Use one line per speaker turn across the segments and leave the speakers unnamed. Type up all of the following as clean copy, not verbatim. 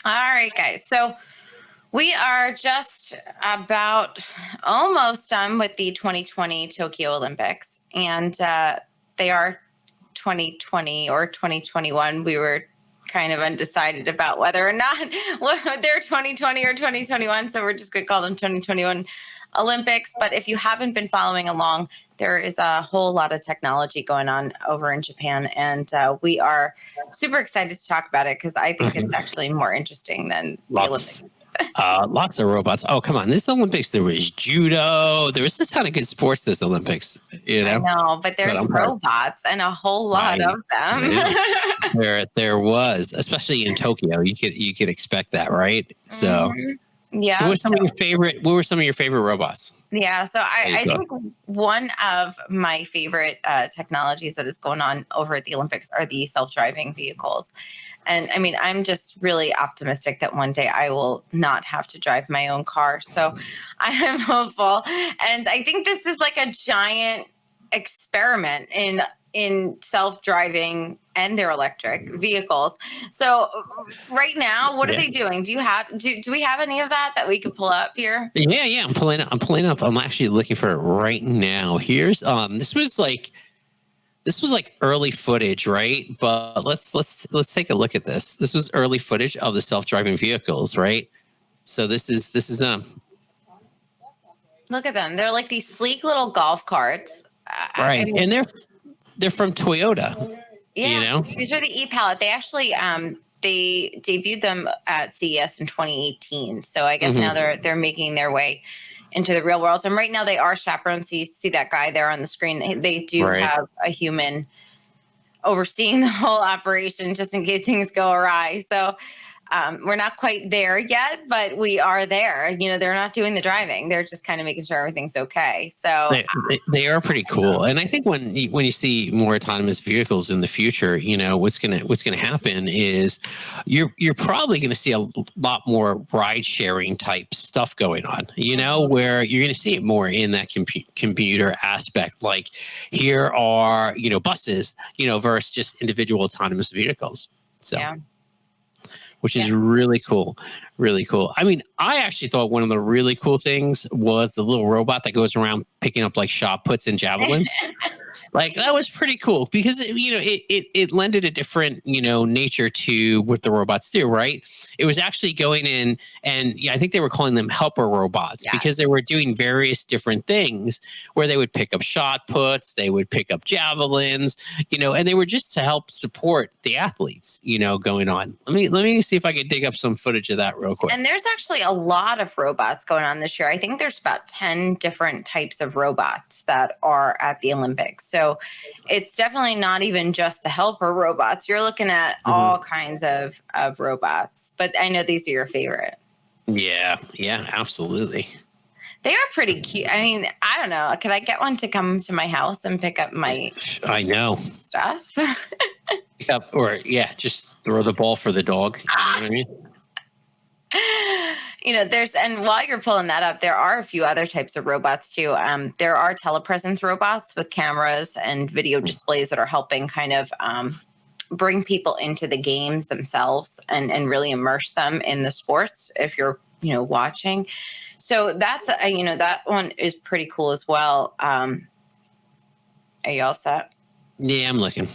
All right, guys. So we are just about almost done with the 2020 Tokyo Olympics, and they are 2020 or 2021. We were kind of undecided about whether or not they're 2020 or 2021, so we're just going to call them 2021 Olympics. But if you haven't been following along, there is a whole lot of technology going on over in Japan, and we are super excited to talk about it because I think it's actually more interesting than the Olympics.
Lots of robots. Oh, come on. This Olympics, there was judo. There was a ton of good sports this Olympics, you know?
I know, but there's robots and a whole lot of them.
There was, especially in Tokyo. You could expect that, right? So,
yeah.
So what were some of your favorite robots?
Yeah, so I think one of my favorite technologies that is going on over at the Olympics are the self-driving vehicles. And I mean, I'm just really optimistic that one day I will not have to drive my own car. So I am hopeful. And I think this is like a giant experiment in self-driving and their electric vehicles. So right now, what are they doing? Do we have any of that we can pull up here?
Yeah. I'm pulling up. I'm actually looking for it right now. Here's this was like early footage, right? But let's take a look at this. This was early footage of the self-driving vehicles, right? So this is them.
Look at them. They're like these sleek little golf carts.
Right. And they're from Toyota.
Yeah.
You know?
These are the e-Palette. They actually they debuted them at CES in 2018. So I guess now they're making their way into the real world. And right now they are chaperones. So you see that guy there on the screen. They do have a human overseeing the whole operation just in case things go awry. So we're not quite there yet, but we are there. You know, they're not doing the driving. They're just kind of making sure everything's okay. So
they are pretty cool. And I think when you see more autonomous vehicles in the future, you know, what's gonna happen is you're probably going to see a lot more ride sharing type stuff going on, you know, where you're going to see it more in that computer aspect. Like here are, you know, buses, you know, versus just individual autonomous vehicles. So. Yeah. Which is really cool. Really cool. I mean, I actually thought one of the really cool things was the little robot that goes around picking up like shot puts and javelins. Like that was pretty cool because it lended a different, you know, nature to what the robots do, right? It was actually going in and I think they were calling them helper robots because they were doing various different things where they would pick up shot puts, they would pick up javelins, you know, and they were just to help support the athletes, you know, going on. Let me see if I could dig up some footage of that real quick.
And there's actually a lot of robots going on this year. I think there's about 10 different types of robots that are at the Olympics. So it's definitely not even just the helper robots. You're looking at all kinds of robots. But I know these are your favorite.
Yeah, absolutely.
They are pretty cute. I mean, I don't know. Could I get one to come to my house and pick up my stuff?
Pick up just throw the ball for the dog. You know what I mean?
You know, and while you're pulling that up, there are a few other types of robots too. There are telepresence robots with cameras and video displays that are helping kind of bring people into the games themselves and really immerse them in the sports if you're, you know, watching. So that's, that one is pretty cool as well. Are you all set?
Yeah, I'm looking.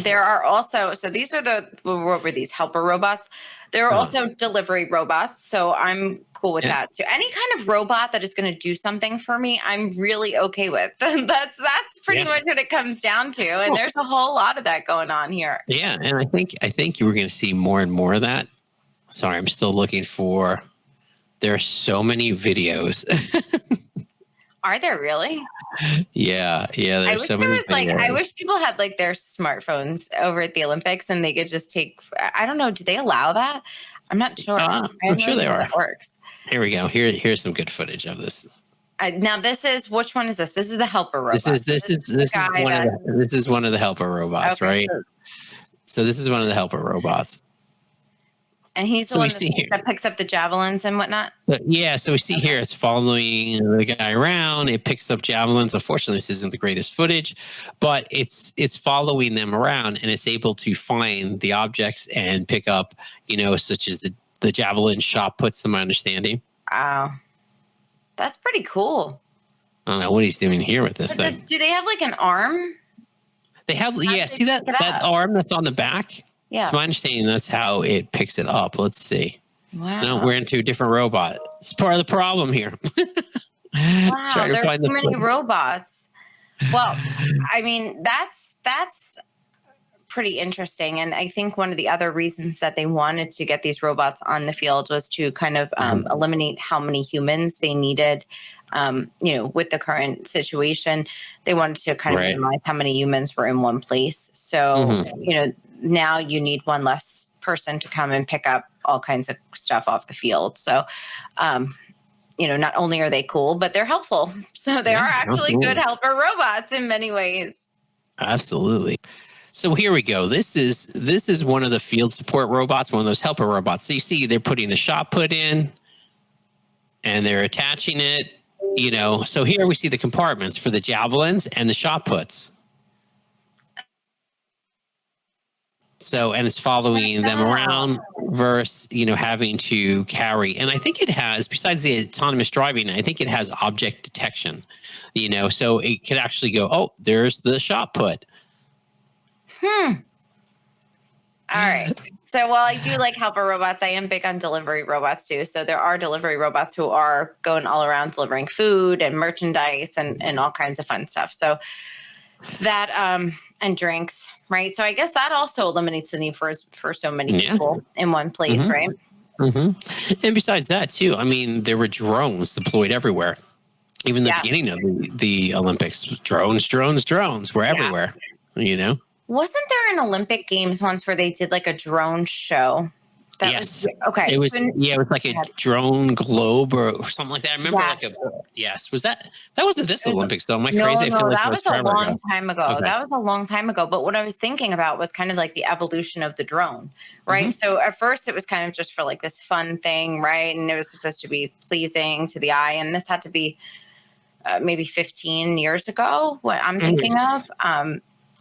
There are also, so these are what were these helper robots? There are also delivery robots. So I'm cool with that too. Any kind of robot that is going to do something for me, I'm really okay with. That's pretty much what it comes down to. And there's a whole lot of that going on here.
Yeah. And I think you were going to see more and more of that. Sorry, I'm still looking for, there are so many videos.
Are there really?
Yeah. There's so many.
I wish people had like their smartphones over at the Olympics and they could just take. I don't know. Do they allow that? I'm not sure.
I'm sure they are.
That works.
Here we go. Here's some good footage of this.
Now which one is this? This is the helper robot.
This is one of the helper robots, okay, right? So this is one of the helper robots.
And he's the
So we
one
see here.
that picks up the javelins and whatnot.
So, yeah, so we see here it's following the guy around. It picks up javelins. Unfortunately, this isn't the greatest footage, but it's following them around, and it's able to find the objects and pick up, such as the javelin shot puts, to my understanding.
Wow, that's pretty cool.
I don't know what he's doing here with this thing.
Do they have like an arm?
They have,
How
yeah.
do they
See that
pick it up?
arm that's on the back?
Yeah.
To my understanding, that's how it picks it up. Let's see.
Wow.
No, we're into a different robot. It's part of the problem here.
Wow,
Trying to
there's
find
too
the
many
footage.
robots. Well, I mean, that's pretty interesting. And I think one of the other reasons that they wanted to get these robots on the field was to kind of eliminate how many humans they needed. With the current situation, they wanted to kind of
Right.
minimize how many humans were in one place. So, now you need one less person to come and pick up all kinds of stuff off the field. So, not only are they cool, but they're helpful. So they
Yeah,
are actually
cool.
good helper robots in many ways.
Absolutely. So here we go. This is one of the field support robots, one of those helper robots. So you see they're putting the shot put in and they're attaching it, So here we see the compartments for the javelins and the shot puts. So, and it's following them around versus, having to carry. And I think it has, besides the autonomous driving, I think it has object detection, so it could actually go, oh, there's the shot put.
All right. So while I do like helper robots, I am big on delivery robots too. So there are delivery robots who are going all around delivering food and merchandise and all kinds of fun stuff. So that and drinks, right? So I guess that also eliminates the need for so many people in one place, right?
Mm-hmm. And besides that too, I mean, there were drones deployed everywhere. Even the beginning of the Olympics, drones were everywhere,
Wasn't there an Olympic Games once where they did like a drone show?
Yes.
Okay.
It was it was like a drone globe or something like that. I remember was that wasn't this Olympics though? Am I crazy?
No,
I feel like
that was a long time ago.
Okay.
That was a long time ago. But what I was thinking about was kind of like the evolution of the drone, right? So at first it was kind of just for like this fun thing, right? And it was supposed to be pleasing to the eye. And this had to be maybe 15 years ago, what I'm thinking of.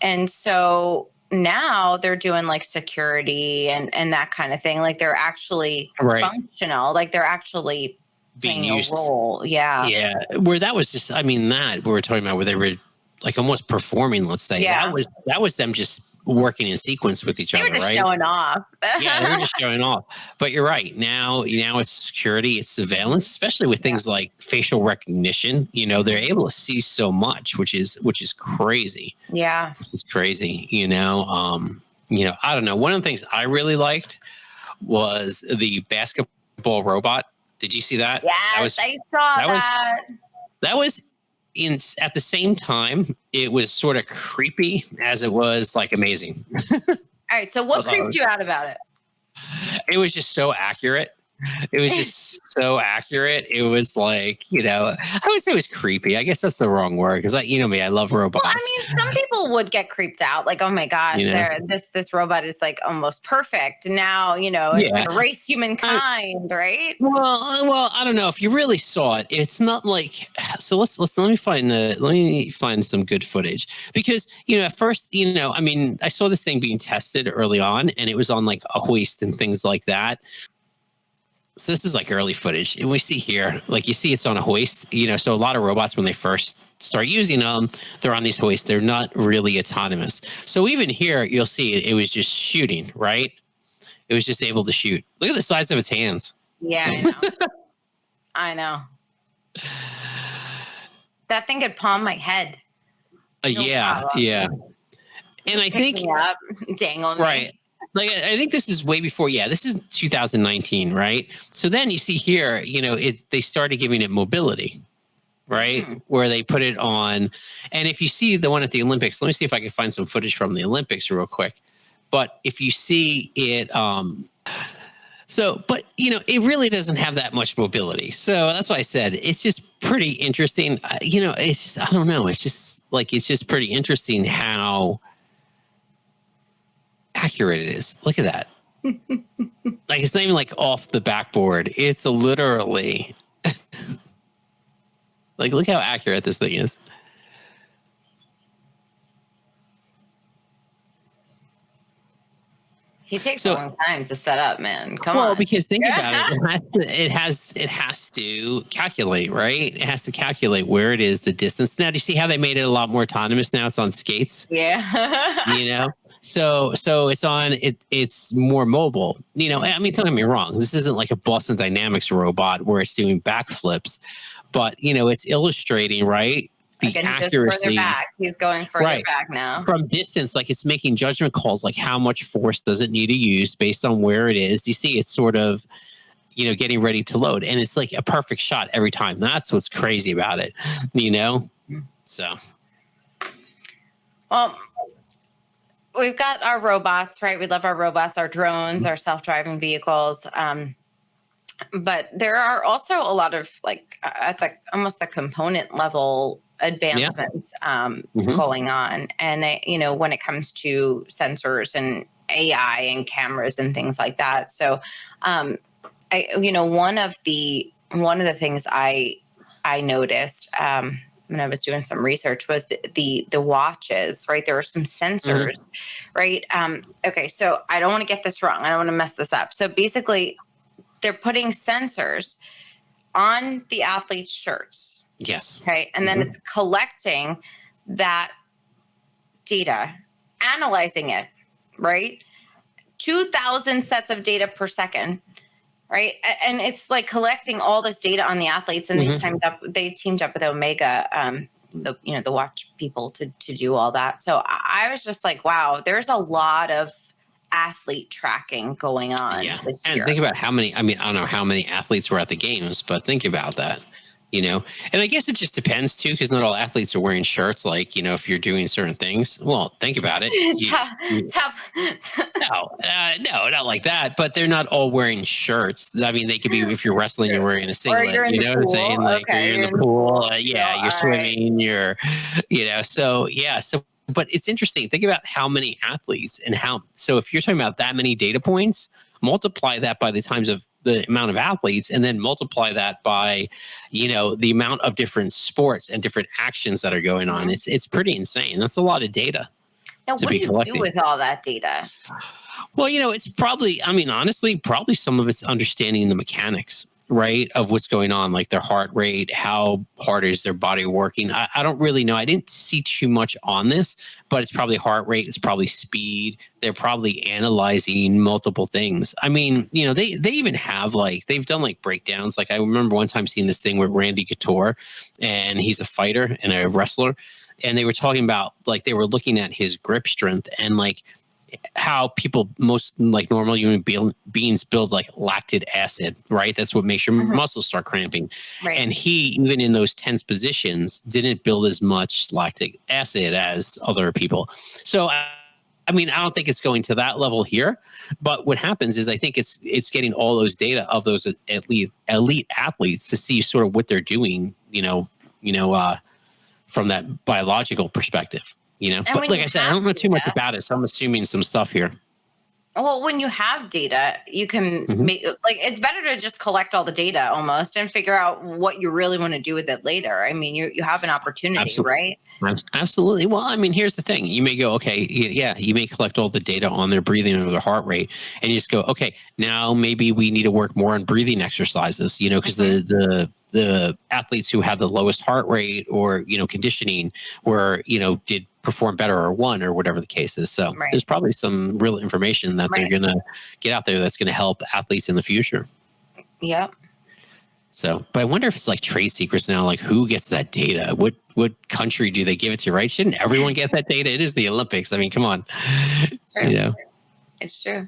And so now they're doing like security and that kind of thing. Like they're actually functional, like they're actually
being
playing
used.
a role. Yeah.
Yeah. Where that was just, that we were talking about where they were like almost performing, let's say.
Yeah.
That was them just working in sequence with each other,
They were just
right?
showing off.
Yeah, they were just showing off. But you're right. Now it's security, it's surveillance, especially with things like facial recognition. They're able to see so much, which is crazy.
Yeah.
It's crazy. I don't know. One of the things I really liked was the basketball robot. Did you see that?
Yes, I saw that.
That was at the same time, it was sort of creepy as it was like amazing.
All right. So what creeped you out about it?
It was just so accurate. It was just so accurate. It was like, I would say it was creepy. I guess that's the wrong word because me, I love robots.
Well, I mean, some people would get creeped out. Like, oh my gosh, this robot is like almost perfect. Now, it's going to race humankind, right?
Well, I don't know if you really saw it. It's not like so. Let me find some good footage because at first I saw this thing being tested early on and it was on like a hoist and things like that. So this is like early footage. And we see here, like you see it's on a hoist, so a lot of robots, when they first start using them, they're on these hoists. They're not really autonomous. So even here, you'll see it was just shooting, right? It was just able to shoot. Look at the size of its hands.
Yeah, I know. I know. That thing could palm my head.
Yeah. And I think,
dangle me.
Right. Like, I think this is way before. Yeah, this is 2019, right? So then you see here, they started giving it mobility, right? Where they put it on. And if you see the one at the Olympics, let me see if I can find some footage from the Olympics real quick. But if you see it, it really doesn't have that much mobility. So that's why I said it's just pretty interesting. It's just, I don't know. It's just pretty interesting how accurate it is. Look at that. Like it's not even like off the backboard. It's literally like look how accurate this thing is.
He takes
So-
a long time to set up, man. Come
Well,
on.
because think about it, it has to calculate, right? It has to calculate where it is, the distance. Now, do you see how they made it a lot more autonomous? Now it's on skates,
Yeah.
you know. So it's on it. It's more mobile, you know. I mean, don't get me wrong. This isn't like a Boston Dynamics robot where it's doing backflips, but you know, it's illustrating, right? The
Again, he goes
accuracy.
further back. He's going further
Right.
back now.
From distance, like it's making judgment calls, like how much force does it need to use based on where it is. You see, it's sort of, you know, getting ready to load, and it's like a perfect shot every time. That's what's crazy about it, you know. So,
Well, we've got our robots, right? We love our robots, our drones, our self-driving vehicles. But there are also a lot of like at the almost the component level advancements going on, and you know, when it comes to sensors and AI and cameras and things like that. So, you know, one of the things I noticed when I was doing some research was the watches, right? There are some sensors, right? Okay, so I don't want to get this wrong. I don't want to mess this up. So basically, they're putting sensors on the athlete's shirts.
yes.
Okay. And then it's collecting that data, analyzing it, right? 2,000 sets of data per second, right? And it's like collecting all this data on the athletes, and they teamed up with Omega, the watch people to do all that. So I was just like, wow, there's a lot of athlete tracking going on.
Yeah.
this
And
year.
think about how many, I mean, I don't know how many athletes were at the games, but think about that, you know. And I guess it just depends too, because not all athletes are wearing shirts, like, you know, if you're doing certain things. Well, think about it. No, not like that. But they're not all wearing shirts. I mean, they could be, if you're wrestling, you're wearing a singlet.
you're in
You
the
know what I'm
pool.
saying? Like,
Okay,
you're in the pool. Yeah,
All
you're
right.
swimming. You're, you know. So yeah. So, but it's interesting. Think about how many athletes and how. So if you're talking about that many data points, multiply that by the times of the amount of athletes, and then multiply that by, you know, the amount of different sports and different actions that are going on. It's pretty insane. That's a lot of data.
Now,
to
what
be
do you
collecting.
do with all that data?
Well, you know, it's probably, I mean, honestly, probably some of it's understanding the mechanics, right, of what's going on, like their heart rate, how hard is their body working. I don't really know. I didn't see too much on this, but it's probably heart rate. It's probably speed. They're probably analyzing multiple things. I mean, you know, they even have like, they've done like breakdowns. Like I remember one time seeing this thing with Randy Couture, and he's a fighter and a wrestler. And they were talking about, like, they were looking at his grip strength and like how people, most like normal human beings build like lactic acid, right? That's what makes your muscles start cramping.
Right.
And he, even in those tense positions, didn't build as much lactic acid as other people. So, I mean, I don't think it's going to that level here, but what happens is I think it's getting all those data of those elite athletes to see sort of what they're doing, from that biological perspective, you know.
And
But
when
like
you
I said, I
have
don't know too much
data-
about it, so I'm assuming some stuff here.
Well, when you have data, you can make, like, it's better to just collect all the data almost and figure out what you really want to do with it later. I mean, you have an opportunity,
Absolutely.
right?
Absolutely. Well, I mean, here's the thing. You may go, okay, yeah, you may collect all the data on their breathing or their heart rate, and you just go, okay, now maybe we need to work more on breathing exercises, you know, because the athletes who have the lowest heart rate or, you know, conditioning or, you know, did perform better or won or whatever the case is. So
Right.
there's probably some real information that they're
Right.
going to get out there that's going to help athletes in the future.
Yep.
So, but I wonder if it's like trade secrets now, like who gets that data? What country do they give it to, right? Shouldn't everyone get that data? It is the Olympics. I mean, come on.
It's true.
You know?
It's true.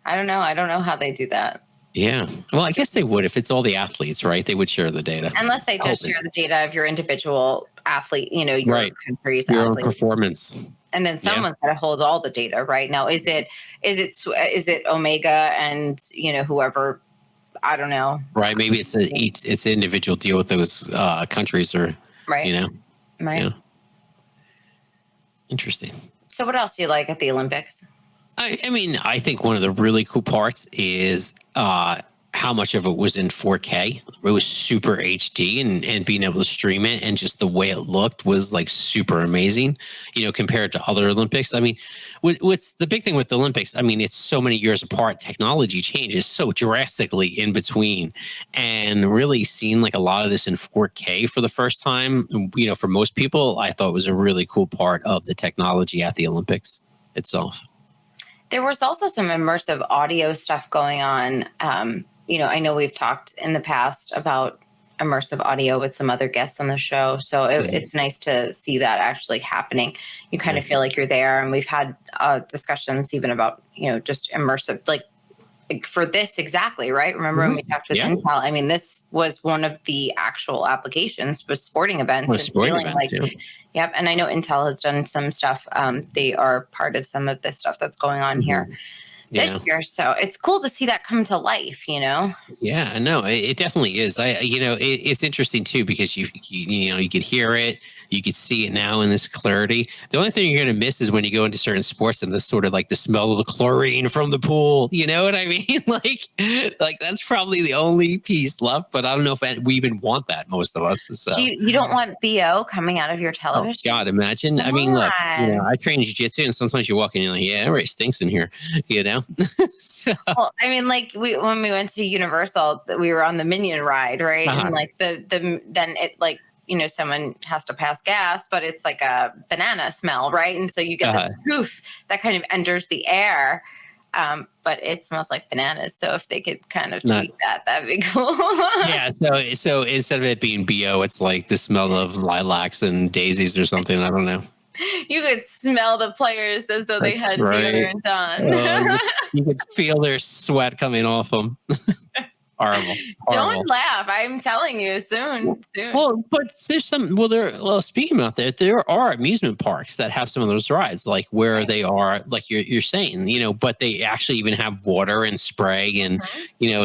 I don't know. I don't know how they do that.
Yeah. Well, I guess they would if it's all the athletes, right? They would share the data.
Unless they just
Hoping.
share the data of your individual athlete, you know, your
Right.
country's
Your own
athletes.
performance.
And then someone's got to hold all the data, right? Now, is it Omega and, you know, whoever, I don't know.
Right. Maybe it's it's an individual deal with those countries or,
Right.
you know.
Right.
Yeah. Interesting.
So what else do you like at the Olympics?
I mean, I think one of the really cool parts is how much of it was in 4K. It was super HD, and being able to stream it, and just the way it looked was like super amazing, compared to other Olympics. I mean, what's the big thing with the Olympics? I mean, it's so many years apart. Technology changes so drastically in between, and really seeing like a lot of this in 4K for the first time, for most people, I thought was a really cool part of the technology at the Olympics itself.
There was also some immersive audio stuff going on. I know we've talked in the past about immersive audio with some other guests on the show. So it's nice to see that actually happening. You kind of feel like you're there. And we've had discussions even about, just immersive, like for this exactly, right? Remember when we talked with Intel? I mean, this was one of the actual applications was sporting events. Yep. And I know Intel has done some stuff. They are part of some of this stuff that's going on here this year. So it's cool to see that come to life,
Yeah, no, it definitely is. It's interesting too, because you could hear it, you could see it now in this clarity. The only thing you're going to miss is when you go into certain sports and the sort of like the smell of the chlorine from the pool. You know what I mean? like that's probably the only piece left, but I don't know if we even want that, most of us. So
you don't want BO coming out of your television?
Oh, God, imagine. Come I mean, look, I train jiu-jitsu, and sometimes you walk in and you're like, yeah, everybody stinks in here, So,
well, I mean, like when we went to Universal, we were on the Minion ride, right? And like then it like, someone has to pass gas, but it's like a banana smell, right? And so you get this poof that kind of enters the air, but it smells like bananas. So if they could kind of tweak that'd be cool.
Yeah. So instead of it being BO, it's like the smell of lilacs and daisies or something. I don't know.
You could smell the players as though they had deodorant on.
You could feel their sweat coming off them. Horrible.
Don't laugh. I'm telling you, soon.
Well, but there's some. Speaking about that, there are amusement parks that have some of those rides, like where they are, like you're saying, but they actually even have water and spray, and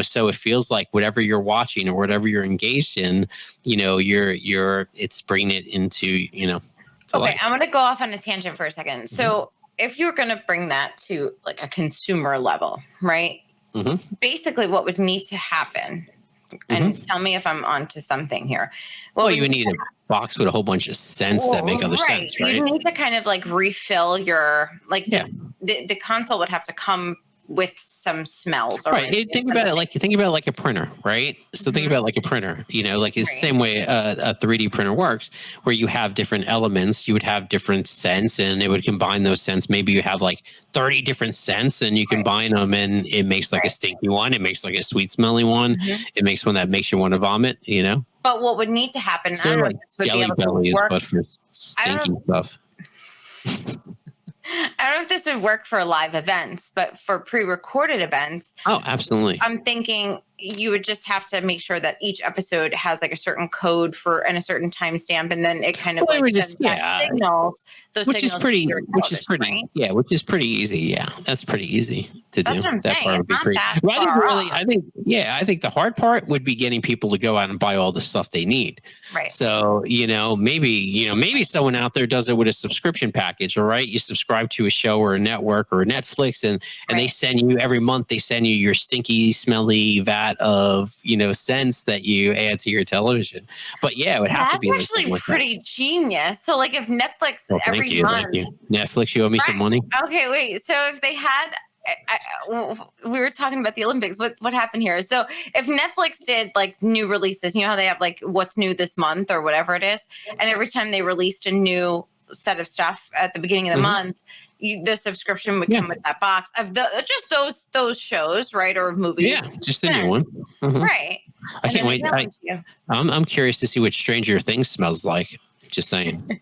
so it feels like whatever you're watching or whatever you're engaged in, it's bringing it into,
Okay, I'm going to go off on a tangent for a second. So if you're going to bring that to like a consumer level, right? Basically what would need to happen, and tell me if I'm onto something here.
Well, you would need a box with a whole bunch of scents that make other sense, right?
You need to kind of like refill your, like the console would have to come with some smells.
Right. Think about it like a printer, right? So think about it like a printer, like it's the same way a 3D printer works, where you have different elements, you would have different scents, and it would combine those scents. Maybe you have like 30 different scents, and you combine them, and it makes like a stinky one. It makes like a sweet smelling one. It makes one that makes you want to vomit,
But what would need to happen,
I don't know, like Jelly Bellies, but for stinky stuff.
I don't know if this would work for live events, but for pre-recorded events.
Oh, absolutely.
I'm thinking you would just have to make sure that each episode has like a certain code and a certain timestamp, and then it kind of sends back signals.
Which is pretty easy. Yeah, that's pretty easy to do.
That's what I'm saying. It's not that
I think the hard part would be getting people to go out and buy all the stuff they need.
Right.
So, maybe someone out there does it with a subscription package, all right? You subscribe to a show or a network or a Netflix, and they send you every month, they send you your stinky, smelly vat of, scents that you add to your television. But yeah, it would have to be
actually pretty genius. So like if Netflix every month.
Thank you. Netflix, you owe me some money.
Okay, wait. So if they had we were talking about the Olympics. What happened here? So if Netflix did like new releases, how they have like what's new this month or whatever it is, and every time they released a new set of stuff at the beginning of the month, the subscription would come with that box of just those shows, right, or movies.
Yeah, just a new one.
Right.
I can't wait. I'm curious to see what Stranger Things smells like. Just saying.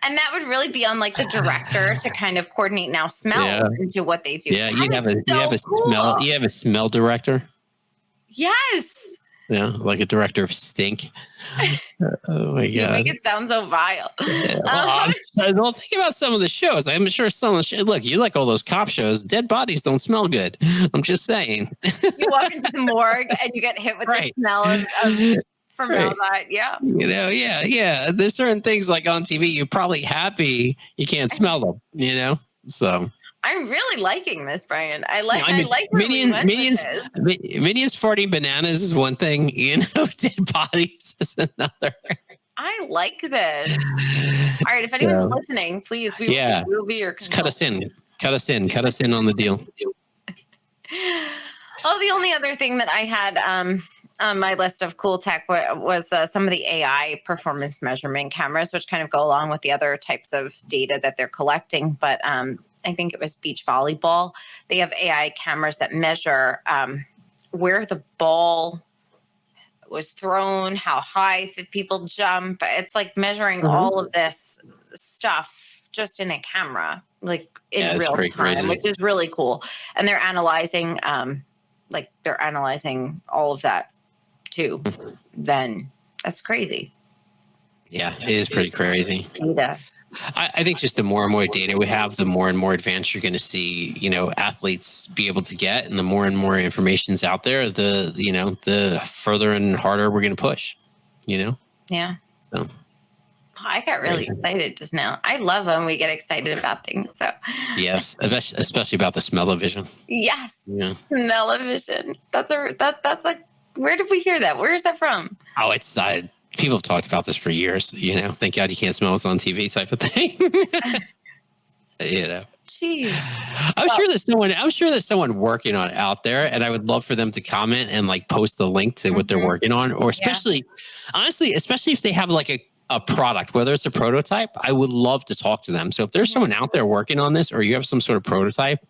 And that would really be on like the director to kind of coordinate smell into what they do.
Yeah, you have a smell director.
Yes.
Yeah, like a director of stink. Oh my God.
You make it sound so vile.
Well, think about some of the shows. I'm sure some of the look, you like all those cop shows. Dead bodies don't smell good. I'm just saying.
You walk into the morgue and you get hit with the smell of formaldehyde. Yeah.
Yeah. There's certain things like on TV, you're probably happy you can't smell them, So
I'm really liking this, Brian. I like.
I
I
mean,
like where we went with this.
minions farting bananas is one thing. Dead bodies is another.
I like this. All right, if
So,
anyone's listening, please,
yeah,
we'll be your
just cut us in.
consultant.
Cut us in on the deal.
Oh, the only other thing that I had on my list of cool tech was some of the AI performance measurement cameras, which kind of go along with the other types of data that they're collecting. But I think it was beach volleyball. They have AI cameras that measure where the ball was thrown, how high the people jump. It's like measuring all of this stuff just in a camera, like in real time,
crazy.
which is really cool. And they're analyzing, they're analyzing all of that too. Then that's crazy.
Yeah, it is pretty crazy.
Data.
I think just the more and more data we have, the more and more advanced you're going to see, athletes be able to get, and the more and more information's out there, the further and harder we're going to push,
Yeah.
So,
I got really excited just now. I love when we get excited about things. So
yes, especially about the smell-o-vision.
Yes.
Yeah.
Smell-o-vision. That's like, where did we hear that? Where is that from?
Oh, it's people have talked about this for years. Thank God you can't smell us on TV type of thing.
Jeez.
I'm sure there's someone working on it out there, and I would love for them to comment and like post the link to what they're working on, or honestly, especially if they have like a product, whether it's a prototype, I would love to talk to them. So if there's someone out there working on this, or you have some sort of prototype,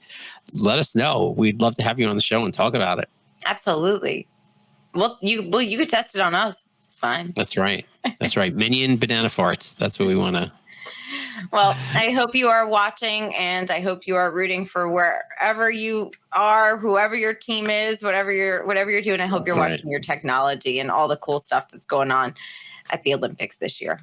let us know. We'd love to have you on the show and talk about it.
Absolutely. Well, you could test it on us. It's fine.
That's right. Minion banana farts. That's what we want to.
Well, I hope you are watching, and I hope you are rooting for wherever you are, whoever your team is, whatever you're doing. I hope you're watching your technology and all the cool stuff that's going on at the Olympics this year.